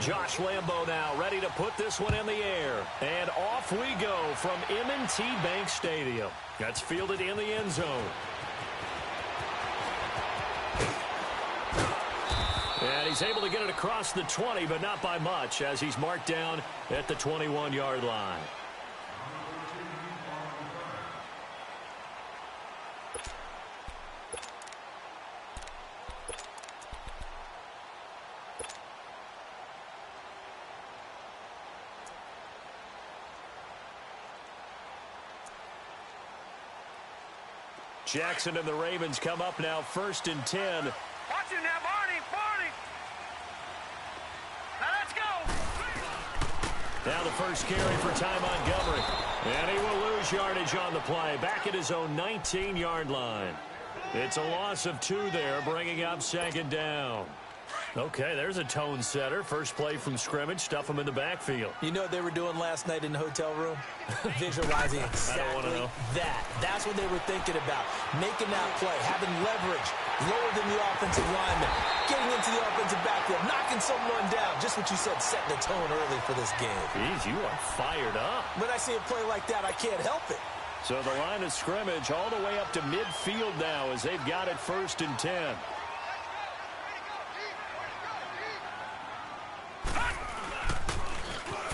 Josh Lambo now ready to put this one in the air. And off we go from M&T Bank Stadium. That's fielded in the end zone. And he's able to get it across the 20, but not by much, as he's marked down at the 21-yard line. Jackson and the Ravens come up now 1st and 10. Watch it now, Barney. Now let's go. Now the first carry for Ty Montgomery. And he will lose yardage on the play. Back at his own 19-yard line. It's a loss of 2 there, bringing up 2nd down. Okay, there's a tone setter. First play from scrimmage. Stuff him in the backfield. You know what they were doing last night in the hotel room? Visualizing exactly that. That's what they were thinking about. Making that play, having leverage, lower than the offensive lineman, getting into the offensive backfield, knocking someone down. Just what you said, setting the tone early for this game. Jeez, you are fired up. When I see a play like that, I can't help it. So the line of scrimmage all the way up to midfield now as they've got it 1st and 10.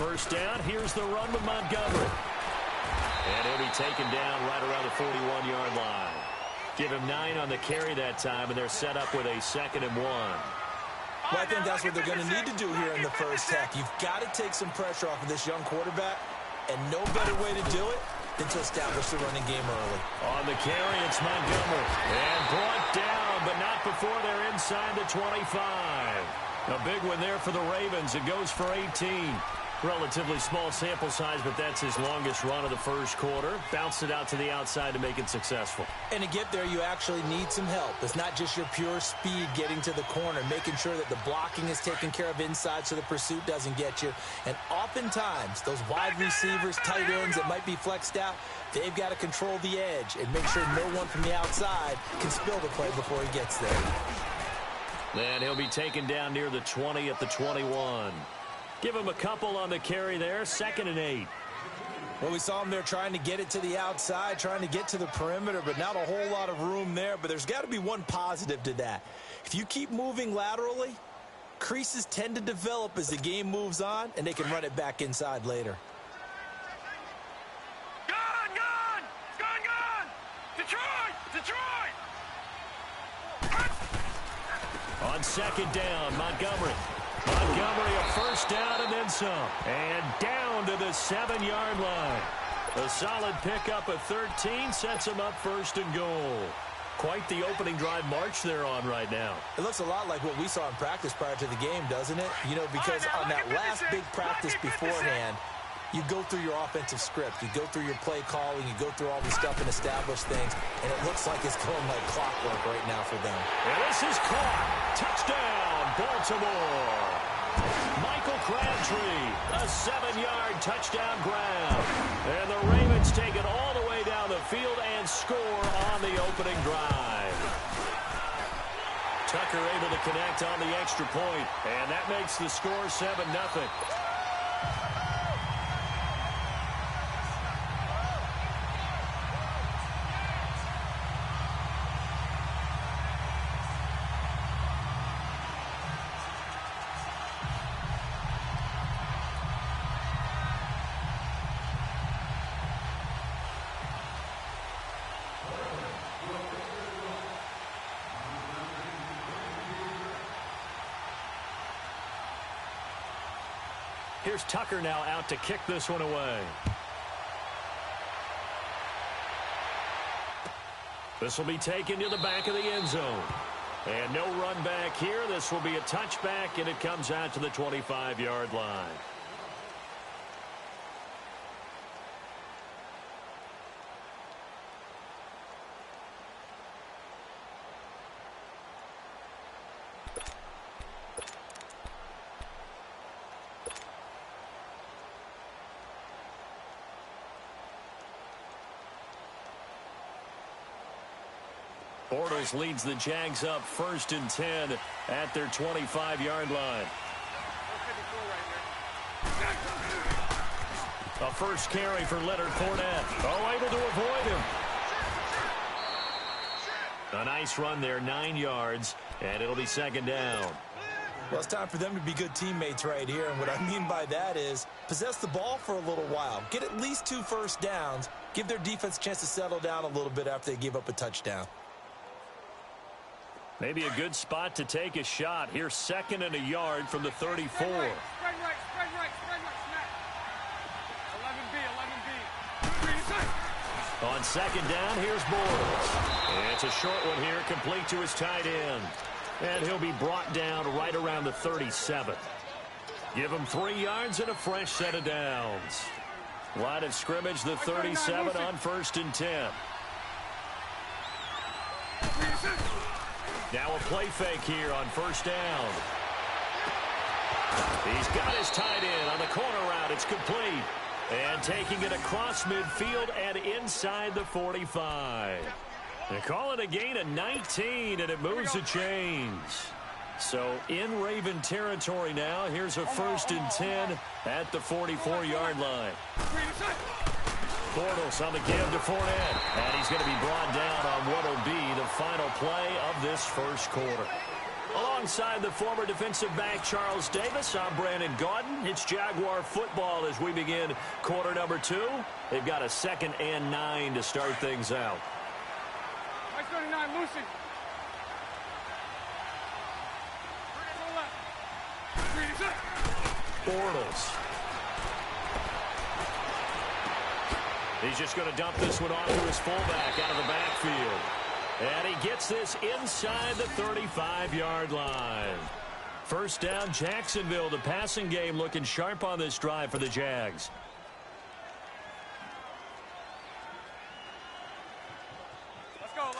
First down, here's the run with Montgomery. And he'll be taken down right around the 41-yard line. Give him 9 on the carry that time, and they're set up with a 2nd and 1. Well, I think that's what they're going to need to do here in the first half. You've got to take some pressure off of this young quarterback, and no better way to do it than to establish the running game early. On the carry, it's Montgomery. And brought down, but not before they're inside the 25. A big one there for the Ravens. It goes for 18. Relatively small sample size, but that's his longest run of the first quarter. Bounced it out to the outside to make it successful. And to get there, you actually need some help. It's not just your pure speed getting to the corner, making sure that the blocking is taken care of inside so the pursuit doesn't get you. And oftentimes, those wide receivers, tight ends that might be flexed out, they've got to control the edge and make sure no one from the outside can spill the play before he gets there. And he'll be taken down near the 20 at the 21. Give him a couple on the carry there. 2nd and 8. Well, we saw him there trying to get it to the outside, trying to get to the perimeter, but not a whole lot of room there. But there's got to be one positive to that. If you keep moving laterally, creases tend to develop as the game moves on, and they can run it back inside later. Gone! Detroit! On 2nd down, Montgomery, a first down and then some. And down to the 7-yard line. A solid pickup of 13 sets him up 1st and goal. Quite the opening drive march they're on right now. It looks a lot like what we saw in practice prior to the game, doesn't it? You know, because on that last big practice beforehand, you go through your offensive script. You go through your play calling. You go through all the stuff and establish things. And it looks like it's going like clockwork right now for them. And this is caught. Touchdown, Baltimore. Michael Crabtree, a 7-yard touchdown grab. And the Ravens take it all the way down the field and score on the opening drive. Tucker able to connect on the extra point. And that makes the score 7-0. Here's Tucker now out to kick this one away. This will be taken to the back of the end zone. And no run back here. This will be a touchback, and it comes out to the 25-yard line. Bortles leads the Jags up 1st and 10 at their 25-yard line. A first carry for Leonard Fournette. Oh, able to avoid him. A nice run there, 9 yards, and it'll be second down. Well, it's time for them to be good teammates right here, and what I mean by that is possess the ball for a little while, get at least 2 first downs, give their defense a chance to settle down a little bit after they give up a touchdown. Maybe a good spot to take a shot. Here's 2nd and a yard from the 34. Spread right, snap. 11B. On second down, here's Bortles. It's a short one here, complete to his tight end. And he'll be brought down right around the 37. Give him 3 yards and a fresh set of downs. Line of scrimmage, the 37 on 1st and 10. Now a play fake here on 1st down. He's got his tight end on the corner route. It's complete. And taking it across midfield and inside the 45. They call it a gain of 19, and it moves the chains. So in Raven territory now. Here's a 1st and 10 at the 44-yard line. Bortles on the give to Fournette. And he's going to be brought down on what will be the final play of this first quarter. Alongside the former defensive back Charles Davis, I'm Brandon Gaudin. It's Jaguar football as we begin quarter number 2. They've got a 2nd and 9 to start things out. 39, Lucy. Bortles. He's just going to dump this one off to his fullback out of the backfield. And he gets this inside the 35-yard line. First down, Jacksonville. The passing game looking sharp on this drive for the Jags. Let's go.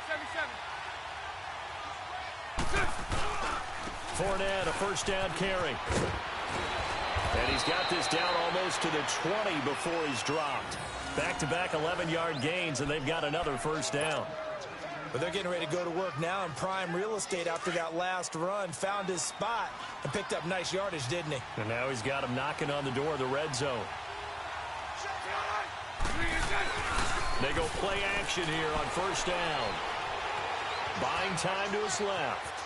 77. Fournette, a first down carry. And he's got this down almost to the 20 before he's dropped. Back-to-back 11-yard gains, and they've got another first down. But they're getting ready to go to work now in prime real estate after that last run. Found his spot and picked up nice yardage, didn't he? And now he's got him knocking on the door of the red zone. They go play action here on first down. Buying time to his left.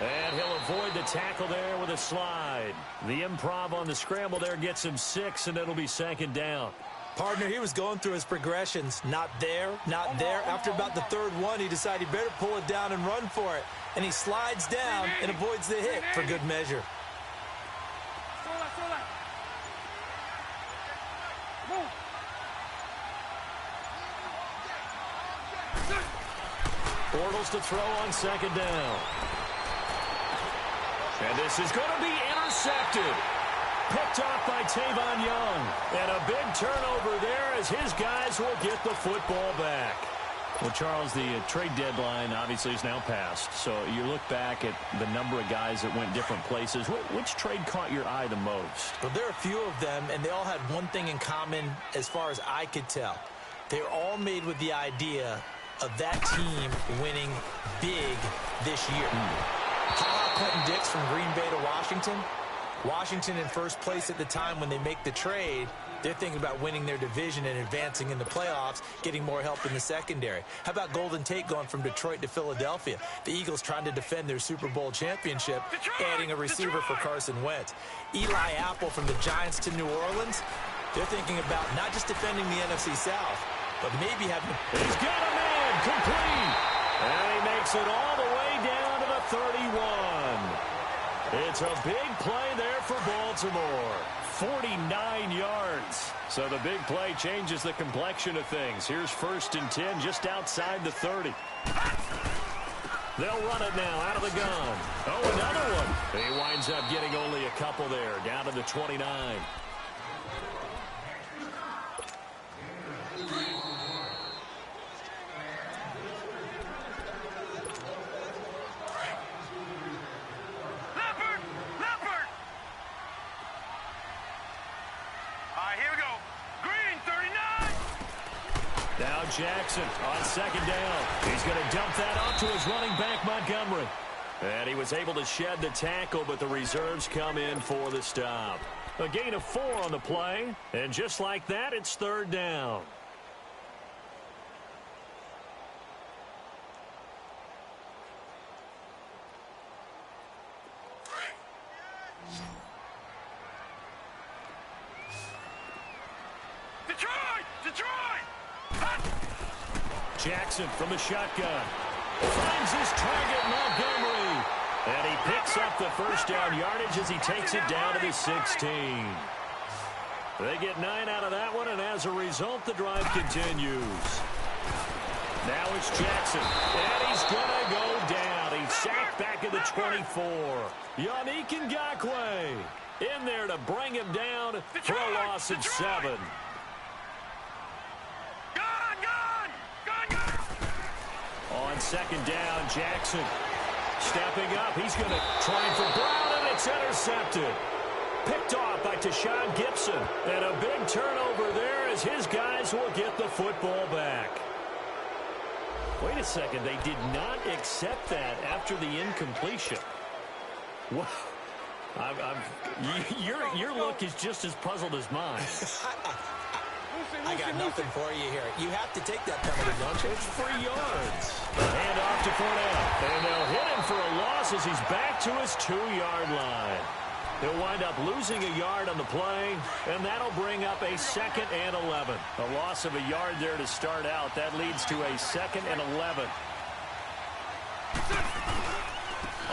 And he'll avoid the tackle there with a slide. The improv on the scramble there gets him 6, and it'll be second down. Partner, he was going through his progressions. Not there, not there. After about the 3rd one, he decided he better pull it down and run for it. And he slides down and avoids the hit for good measure. Bortles to throw on second down. And this is going to be intercepted. Picked off by Tavon Young. And a big turnover there as his guys will get the football back. Well, Charles, the trade deadline obviously is now passed. So you look back at the number of guys that went different places. Which trade caught your eye the most? Well, there are a few of them, and they all had one thing in common as far as I could tell. They're all made with the idea of that team winning big this year. Clinton Dix from Green Bay to Washington. Washington in first place at the time when they make the trade. They're thinking about winning their division and advancing in the playoffs, getting more help in the secondary. How about Golden Tate going from Detroit to Philadelphia? The Eagles trying to defend their Super Bowl championship, adding a receiver for Carson Wentz. Eli Apple from the Giants to New Orleans. They're thinking about not just defending the NFC South, but maybe having... He's got a man complete. And he makes it all the way down to the 31. It's a big play there for Baltimore. 49 yards. So the big play changes the complexion of things. Here's 1st and 10 just outside the 30. They'll run it now out of the gun. Oh, another one. He winds up getting only a couple there, down to the 29. Now Jackson on second down. He's going to dump that off to his running back, Montgomery. And he was able to shed the tackle, but the reserves come in for the stop. A gain of 4 on the play, and just like that, it's third down. Jackson from the shotgun. Finds his target, Montgomery. And he picks up the first down yardage as he takes it down to the 16. They get 9 out of that one, and as a result, the drive continues. Now it's Jackson, and he's going to go down. He's sacked back at the 24. Yannick Ngakoue in there to bring him down for a loss of 7. On second down, Jackson stepping up. He's going to try for Brown, and it's intercepted. Picked off by Tashawn Gibson. And a big turnover there as his guys will get the football back. Wait a second. They did not accept that after the incompletion. Wow. Your look is just as puzzled as mine. I got nothing for you here. You have to take that penalty, don't you? It's 3 yards. Hand off to Fournette. And they'll hit him for a loss as he's back to his 2-yard line. He'll wind up losing a yard on the play, and that'll bring up a 2nd and 11. A loss of a yard there to start out. That leads to a 2nd and 11.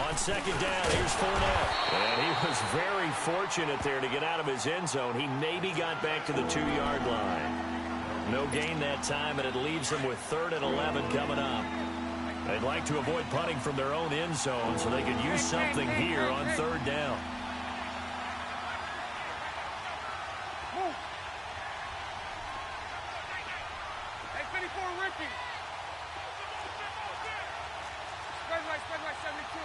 On second down, here's Fournette. And he was very fortunate there to get out of his end zone. He maybe got back to the 2-yard line. No gain that time, and it leaves them with 3rd and 11 coming up. They'd like to avoid punting from their own end zone so they could use something here on 3rd down. Hey, 54, Ricky. Spread right, 72.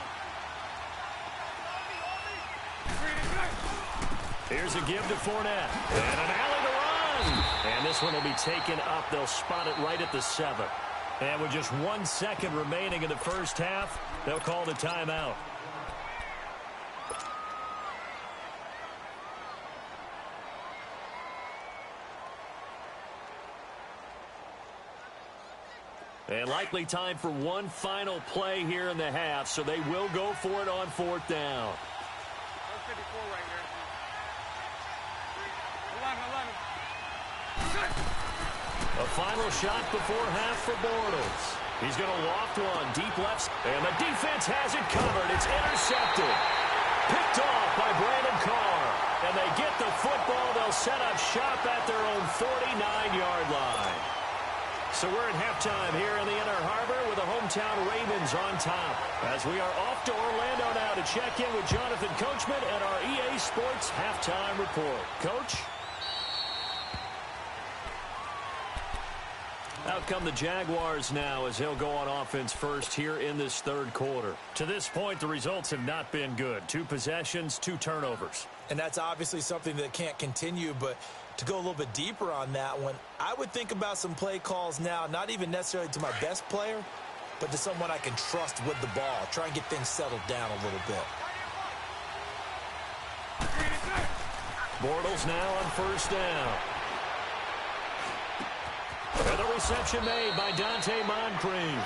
Here's a give to Fournette. And an alley to run. And this one will be taken up. They'll spot it right at the 7. And with just 1 second remaining in the first half, they'll call the timeout. And likely time for one final play here in the half, so they will go for it on 4th down. 54 right here. 11. A final shot before half for Bortles. He's going to loft one deep left, and the defense has it covered. It's intercepted. Picked off by Brandon Carr. And they get the football. They'll set up shop at their own 49-yard line. So we're at halftime here in the Inner Harbor with the hometown Ravens on top. As we are off to Orlando now to check in with Jonathan Coachman and our EA Sports Halftime Report. Coach? Out come the Jaguars now as they'll go on offense first here in this 3rd quarter. To this point, the results have not been good. 2 possessions, 2 turnovers. And that's obviously something that can't continue, but to go a little bit deeper on that one, I would think about some play calls now, not even necessarily to my best player, but to someone I can trust with the ball. Try and get things settled down a little bit. Bortles now on 1st down. And the reception made by Dante Moncrief.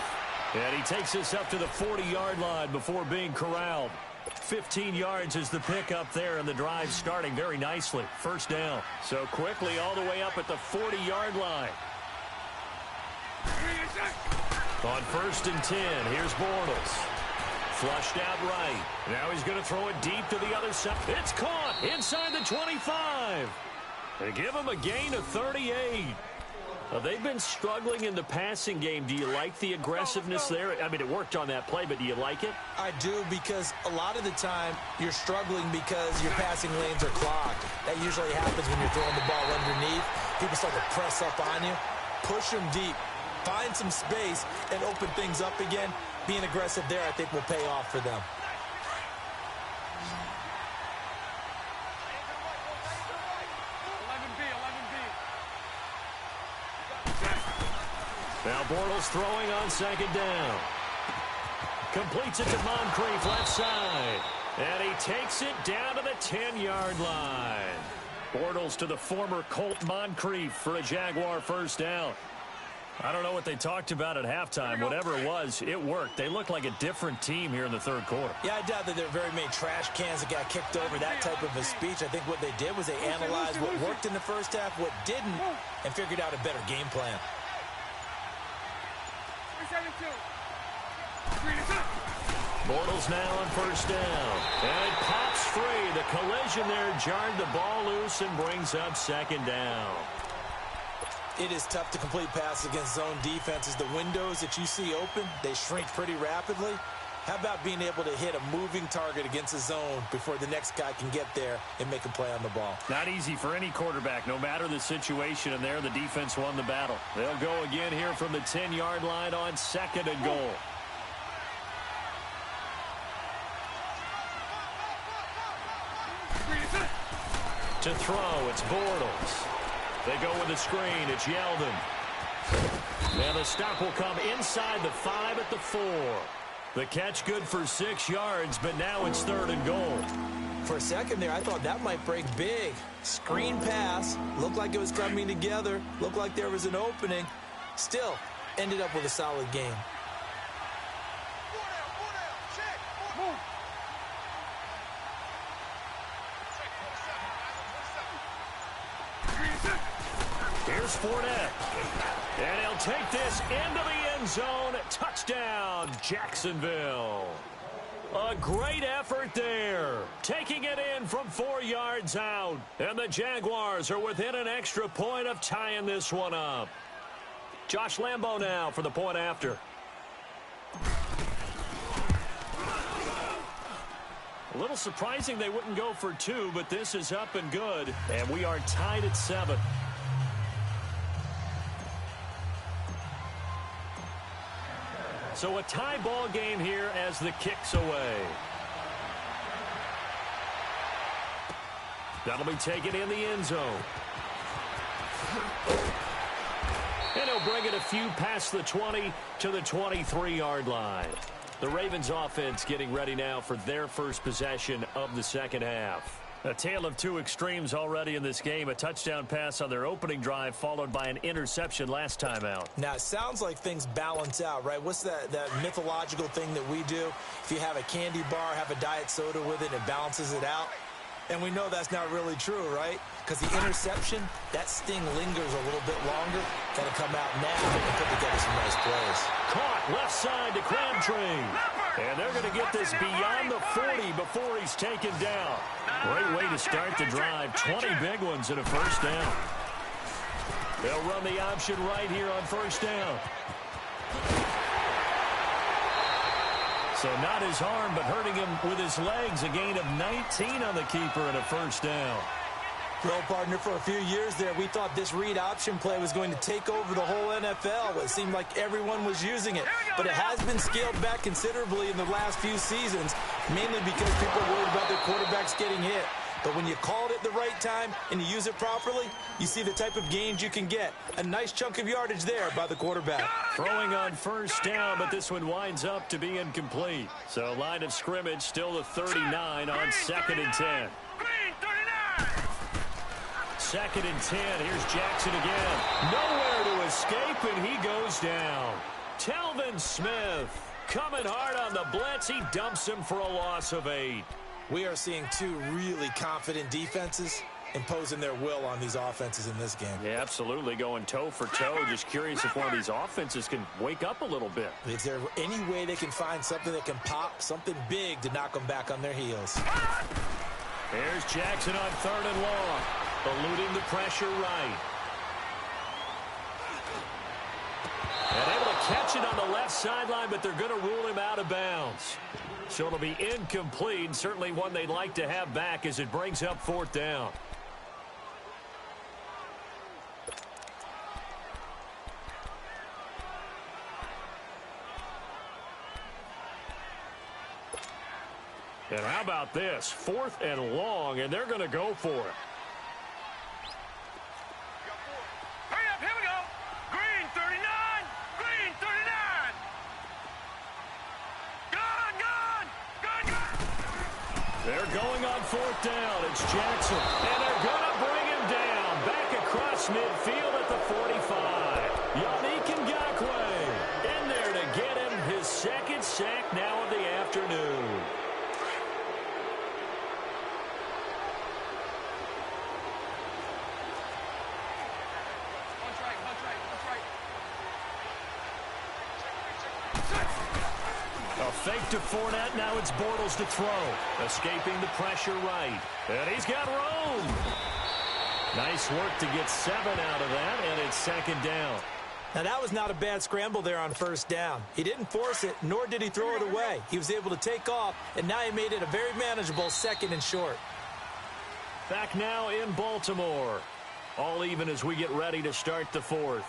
And he takes us up to the 40-yard line before being corralled. 15 yards is the pickup there, and the drive starting very nicely. 1st down. So quickly all the way up at the 40-yard line. On 1st and 10, here's Bortles. Flushed out right. Now he's going to throw it deep to the other side. It's caught inside the 25. They give him a gain of 38. They've been struggling in the passing game. Do you like the aggressiveness there? I mean, it worked on that play, but do you like it? I do, because a lot of the time you're struggling because your passing lanes are clogged. That usually happens when you're throwing the ball underneath. People start to press up on you. Push them deep. Find some space and open things up again. Being aggressive there, I think, will pay off for them. Now Bortles throwing on second down. Completes it to Moncrief left side. And he takes it down to the 10-yard line. Bortles to the former Colt Moncrief for a Jaguar first down. I don't know what they talked about at halftime. Whatever it was, it worked. They looked like a different team here in the third quarter. Yeah, I doubt that there are very many trash cans that got kicked over, that type of a speech. I think what they did was they analyzed what worked in the first half, what didn't, and figured out a better game plan. 3-7-2. Bortles now on first down. And it pops free. The collision there jarred the ball loose and brings up second down. It is tough to complete passes against zone defenses. The windows that you see open, they shrink pretty rapidly. How about being able to hit a moving target against a zone before the next guy can get there and make a play on the ball? Not easy for any quarterback, no matter the situation, and there the defense won the battle. They'll go again here from the 10-yard line on second and goal. To throw, it's Bortles. They go with a screen. It's Yeldon. And the stop will come inside the 5 at the 4. The catch good for 6 yards, but now it's third and goal. For a second there, I thought that might break big. Screen pass. Looked like it was coming together. Looked like there was an opening. Still, ended up with a solid game. Here's Fournette. And he'll take this into the end zone. Touchdown, Jacksonville. A great effort there. Taking it in from 4 yards out. And the Jaguars are within an extra point of tying this one up. Josh Lambo now for the point after. A little surprising they wouldn't go for 2, but this is up and good. And we are tied at 7. So a tie ball game here as the kick's away. That'll be taken in the end zone. And he'll bring it a few past the 20 to the 23-yard line. The Ravens offense getting ready now for their first possession of the second half. A tale of two extremes already in this game. A touchdown pass on their opening drive followed by an interception last time out. Now, it sounds like things balance out, right? What's that mythological thing that we do? If you have a candy bar, have a diet soda with it, it balances it out. And we know that's not really true, right? Because the interception, that sting lingers a little bit longer. Got to come out now and put together some nice plays. Caught left side to Crabtree. And they're going to get this beyond the 40 before he's taken down. Great way to start the drive. 20 big ones and a first down. They'll run the option right here on first down. So not his arm, but hurting him with his legs. A gain of 19 on the keeper and a first down. Well, partner, for a few years there, we thought this read option play was going to take over the whole NFL. It seemed like everyone was using it. But it has been scaled back considerably in the last few seasons, mainly because people are worried about their quarterbacks getting hit. But when you call it at the right time and you use it properly, you see the type of gains you can get. A nice chunk of yardage there by the quarterback. Throwing on first down, but this one winds up to be incomplete. So line of scrimmage still the 39 on second and 10. Second and 10. Here's Jackson again. Nowhere to escape, and he goes down. Telvin Smith coming hard on the blitz. He dumps him for a loss of 8. We are seeing two really confident defenses imposing their will on these offenses in this game. Yeah, absolutely. Going toe for toe. Just curious if one of these offenses can wake up a little bit. Is there any way they can find something that can pop, something big to knock them back on their heels? Here's Jackson on third and long. Eluding the pressure right. And able to catch it on the left sideline, but they're going to rule him out of bounds. So it'll be incomplete, certainly one they'd like to have back as it brings up fourth down. And how about this? Fourth and long, and they're going to go for it. Hurry up, here we go. Green, 39. Green. They're going on fourth down. It's Jackson. And they're going to bring him down. Back across midfield at the 45. Yannick Ngakoue in there to get him his second sack now of the afternoon. A fake to Fournette. Now it's Bortles to throw. Escaping the pressure right. And he's got room. Nice work to get 7 out of that, and it's second down. Now, that was not a bad scramble there on first down. He didn't force it, nor did he throw it away. He was able to take off, and now he made it a very manageable second and short. Back now in Baltimore. All even as we get ready to start the fourth.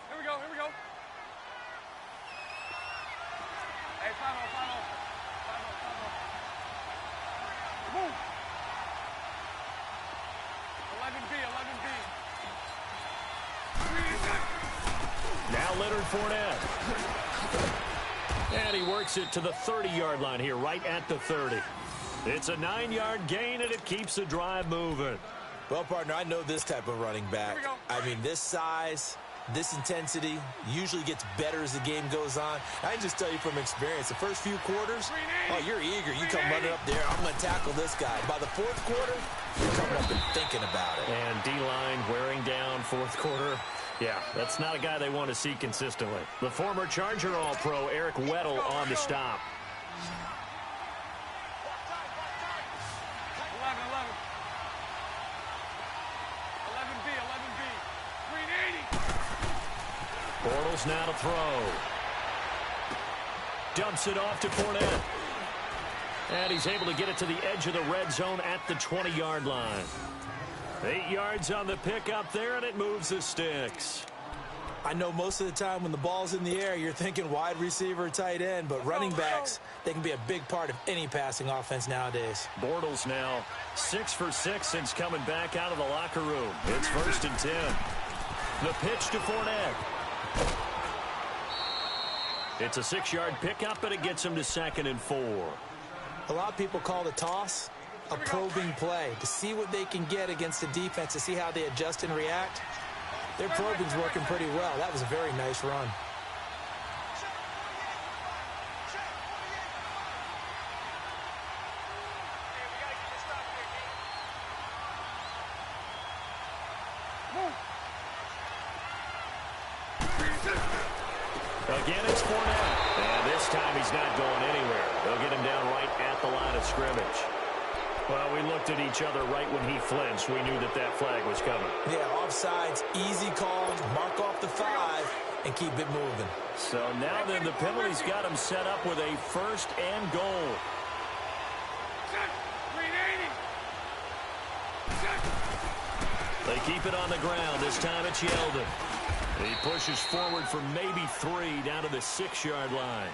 Here we go. Hey, final. Move. 11B. Now Leonard Fournette. And he works it to the 30-yard line here, right at the 30. It's a 9-yard gain, and it keeps the drive moving. Well, partner, I know this type of running back. I mean, this size, this intensity usually gets better as the game goes on. I can just tell you from experience, the first few quarters, oh, you're eager. You come running up there, I'm going to tackle this guy. By the fourth quarter, you're coming up and thinking about it. And D-line wearing down fourth quarter. Yeah, that's not a guy they want to see consistently. The former Charger All-Pro Eric Weddle on the stop. 11B. Bortles now to throw. Dumps it off to Fournette. And he's able to get it to the edge of the red zone at the 20-yard line. 8 yards on the pickup there, and it moves the sticks. I know most of the time when the ball's in the air, you're thinking wide receiver, tight end, but running backs, they can be a big part of any passing offense nowadays. Bortles now 6 for 6 since coming back out of the locker room. It's 1st and 10. The pitch to Fournette. It's a 6-yard pickup, and it gets him to 2nd and 4. A lot of people call the toss a probing play to see what they can get against the defense, to see how they adjust and react. Their probing's working pretty well. That was a very nice run. Again, it's Fournette. And this time he's not going anywhere. They'll get him down right at the line of scrimmage. Well, we looked at each other right when he flinched. We knew that that flag was coming. Yeah, offsides, easy call, mark off the 5, and keep it moving. So now then, the penalty's got him set up with a 1st and goal. They keep it on the ground. This time it's Yeldon. He pushes forward for maybe 3 down to the 6-yard line.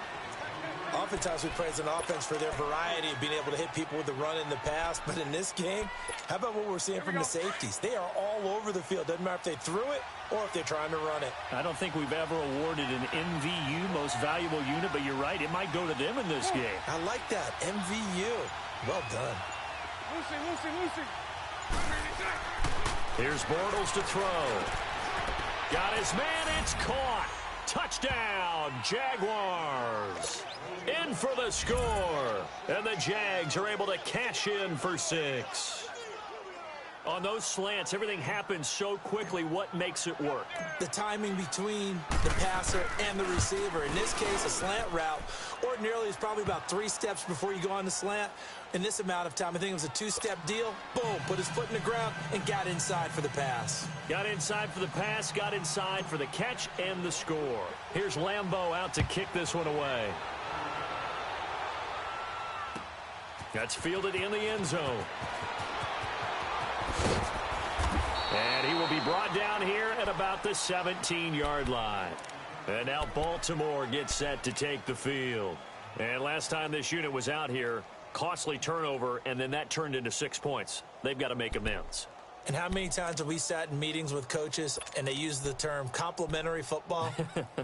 Oftentimes we praise an offense for their variety of being able to hit people with the run in the pass. But in this game, how about what we're seeing from the safeties? They are all over the field. Doesn't matter if they threw it or if they're trying to run it. I don't think we've ever awarded an MVU, most valuable unit, but you're right. It might go to them in this game. I like that. MVU. Well done. Lucy. Here's Bortles to throw. Got his man. It's caught. Touchdown, Jaguars. In for the score. And the Jags are able to cash in for 6. On those slants, everything happens so quickly. What makes it work? The timing between the passer and the receiver. In this case, a slant route ordinarily is probably about 3 steps before you go on the slant. In this amount of time, I think it was a 2-step deal. Boom, put his foot in the ground and got inside for the pass. Got inside for the pass, got inside for the catch and the score. Here's Lambeau out to kick this one away. That's fielded in the end zone. And he will be brought down here at about the 17-yard line. And now Baltimore gets set to take the field. And last time this unit was out here, costly turnover, and then that turned into 6 points. They've got to make amends. And how many times have we sat in meetings with coaches and they use the term complementary football?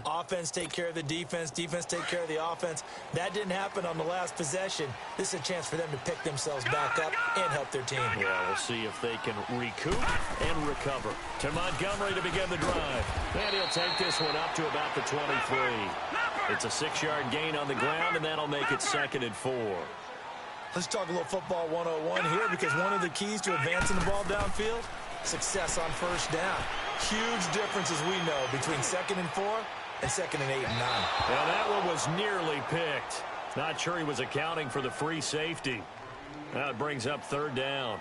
Offense take care of the defense, defense take care of the offense. That didn't happen on the last possession. This is a chance for them to pick themselves back up and help their team. Yeah, we'll see if they can recoup and recover. To Montgomery to begin the drive. And he'll take this one up to about the 23. It's a 6-yard gain on the ground, and that'll make it 2nd and 4. Let's talk a little football 101 here, because one of the keys to advancing the ball downfield, success on first down. Huge difference, as we know, between 2nd and 4 and 2nd and 8 and 9. Now that one was nearly picked. Not sure he was accounting for the free safety. Now it brings up 3rd down.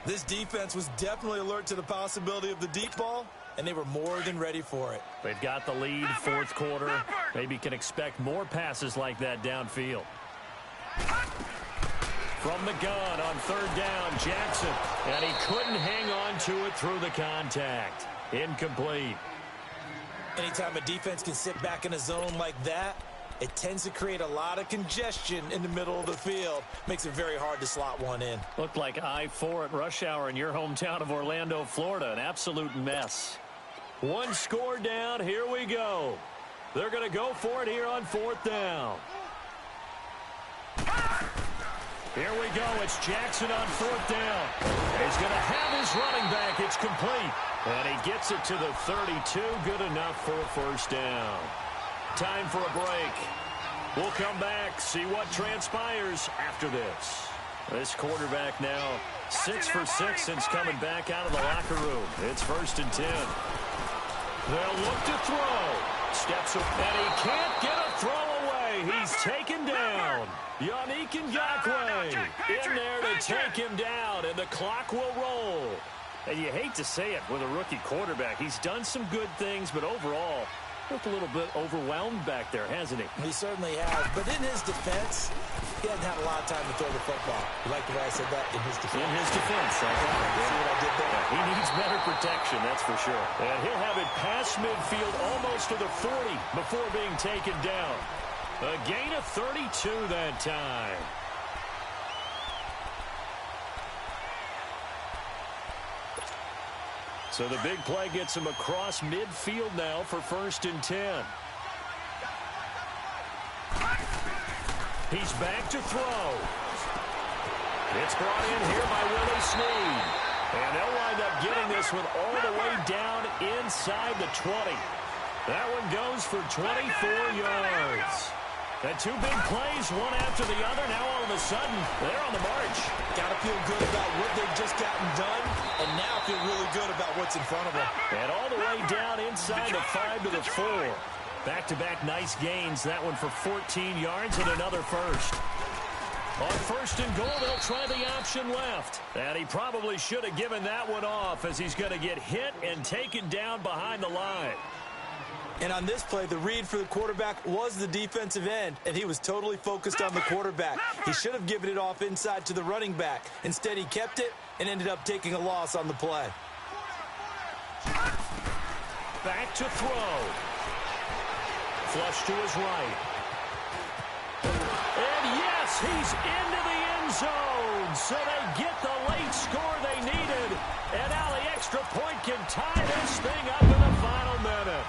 This defense was definitely alert to the possibility of the deep ball, and they were more than ready for it. They've got the lead, 4th quarter. Maybe can expect more passes like that downfield. From the gun on 3rd down, Jackson. And he couldn't hang on to it through the contact. Incomplete. Anytime a defense can sit back in a zone like that, it tends to create a lot of congestion in the middle of the field. Makes it very hard to slot one in. Looked like I-4 at rush hour in your hometown of Orlando, Florida. An absolute mess. 1 score down. Here we go. They're going to go for it here on 4th down. Here we go. It's Jackson on 4th down. He's going to have his running back. It's complete. And he gets it to the 32. Good enough for a 1st down. Time for a break. We'll come back, see what transpires after this. This quarterback now 6 for 6 since coming back out of the locker room. It's 1st and 10. They'll look to throw. Steps up, and he can't get a throw away. He's taken down. Yannick Ngakoue in there to take him down, and the clock will roll. And you hate to say it with a rookie quarterback. He's done some good things, but overall, looked a little bit overwhelmed back there, hasn't he? He certainly has. But in his defense, he hasn't had a lot of time to throw the football. You like the way I said that? In his defense. In his defense. I got it. See what I did there? Yeah, he needs better protection, that's for sure. And he'll have it past midfield almost to the 40 before being taken down. A gain of 32 that time. So the big play gets him across midfield now for 1st and 10. He's back to throw. It's brought in here by Willie Snead. And they'll wind up getting this one all the way down inside the 20. That one goes for 24 yards. And 2 big plays, one after the other. Now all of a sudden, they're on the march. Got to feel good about what they've just gotten done, and now feel really good about what's in front of them. And all the way down inside the 5 to the 4. Back-to-back nice gains. That one for 14 yards and another 1st. On 1st and goal, they'll try the option left. And he probably should have given that one off, as he's going to get hit and taken down behind the line. And on this play, the read for the quarterback was the defensive end, and he was totally focused on the quarterback. He should have given it off inside to the running back. Instead, he kept it and ended up taking a loss on the play. Back to throw. Flush to his right. And yes, he's into the end zone. So they get the late score they needed. And now the extra point can tie this thing up in the final minute.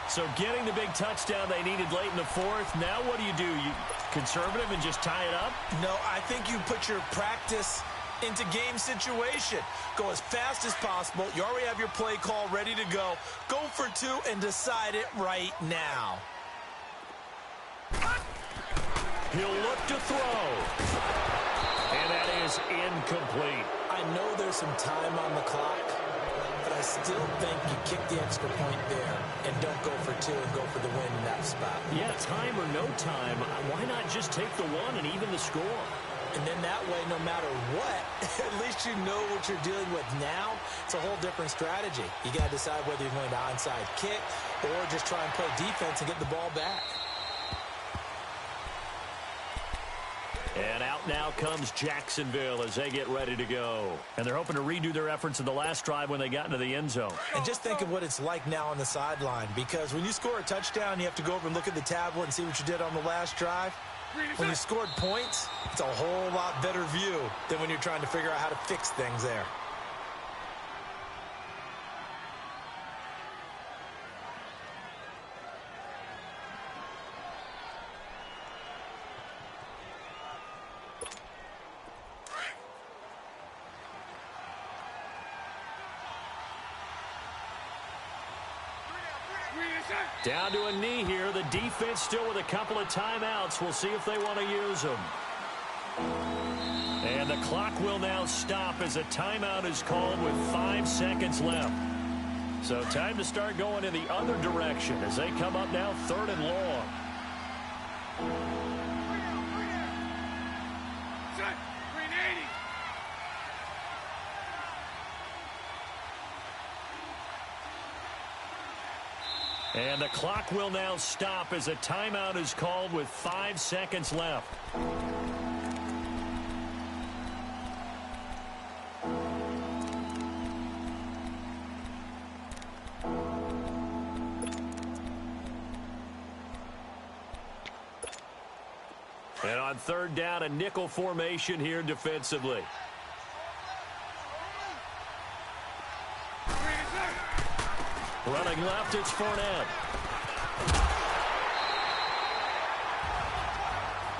So getting the big touchdown they needed late in the 4th. Now what do? You conservative and just tie it up? No, I think you put your practice into game situation. Go as fast as possible. You already have your play call ready to go. Go for 2 and decide it right now. He'll look to throw. And that is incomplete. I know there's some time on the clock, but I still think you kick the extra point there and don't go for 2 and go for the win in that spot. Yeah, time or no time, why not just take the 1 and even the score? And then that way, no matter what, at least you know what you're dealing with now. It's a whole different strategy. You got to decide whether you're going to onside kick or just try and play defense and get the ball back. And out now comes Jacksonville as they get ready to go. And they're hoping to redo their efforts in the last drive when they got into the end zone. And just think of what it's like now on the sideline, because when you score a touchdown, you have to go over and look at the tablet and see what you did on the last drive. When you scored points, it's a whole lot better view than when you're trying to figure out how to fix things there. Down to a knee here. The defense still with a couple of timeouts. We'll see if they want to use them. And the clock will now stop as a timeout is called with 5 seconds left. So time to start going in the other direction as they come up now 3rd and long. Set. 380. And the clock will now stop as a timeout is called with 5 seconds left. And on 3rd down, a nickel formation here defensively. Running left, it's Fournette.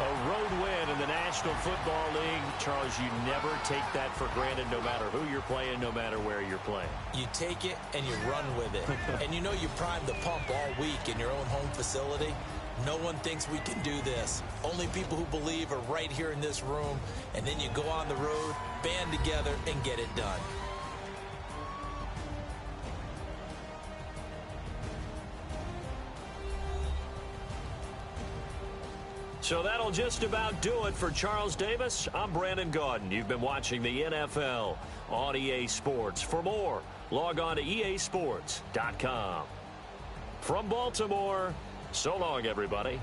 A road win in the National Football League. Charles, you never take that for granted no matter who you're playing, no matter where you're playing. You take it and you run with it. And you know you primed the pump all week in your own home facility. No one thinks we can do this. Only people who believe are right here in this room. And then you go on the road, band together, and get it done. So that'll just about do it for Charles Davis. I'm Brandon Gaudin. You've been watching the NFL on EA Sports. For more, log on to easports.com. From Baltimore, so long, everybody.